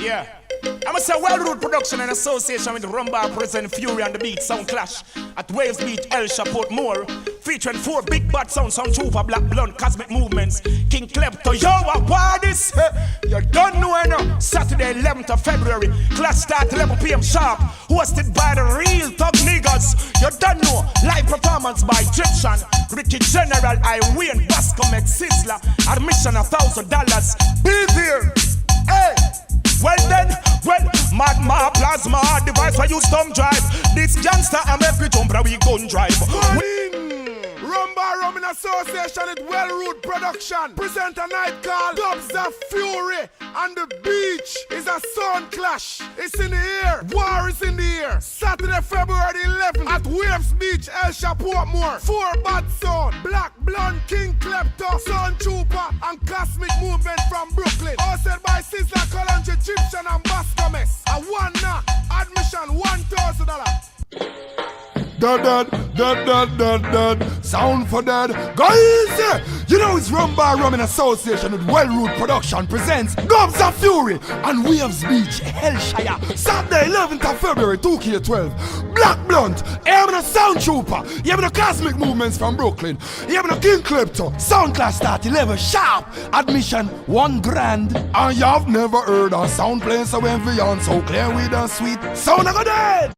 Yeah. I'm a say Well Root Production in association with Rumbar present Fury on the Beat Sound Clash at Waves Beach, El Shapot Moore, featuring 4 big bad sounds, Sound Trooper, Black Blunt, Kosmik Movements, King Klepto. Yo, what this? You don't know enough. Saturday 11th of February, class start 11 p.m. sharp, hosted by the real Thug Niggas. You don't know. Live performance by Egyptian, Ricky General, I Wayne, Kosmik, Sizzler, admission $1,000. Be there. Hey. Well then, Magma plasma device for you thumb drive. This gangster I make we jump and we gun drive. Rumbar Rum in association with Well Root Production present a night called Dubs of Fury on the beach. Is a sound clash. It's in the air. War is in the air. Saturday, February 11th at Waves Beach, El Shapot Moore. 4 bad sound. Black Blunt, King Klepto, Sound Trooper, and Kosmik Movement from Brooklyn. Hosted by Sizzler, Colonge, Egyptian, and Bascomes. A one knock. Admission $1,000. Dud. Sound for dud. Guys, you know it's Rumbar Rum in association with Well Root Production presents Dubs of Fury on Waves Beach, Hellshire. Saturday 11th of February 2K12. Black Blunt, you have a Sound Trooper, you have the Kosmik Movements from Brooklyn, you have the King Klepto. Sound class start 11 sharp. Admission $1,000. And you have never heard a sound playing so envy and so clear with a sweet sound of a dead.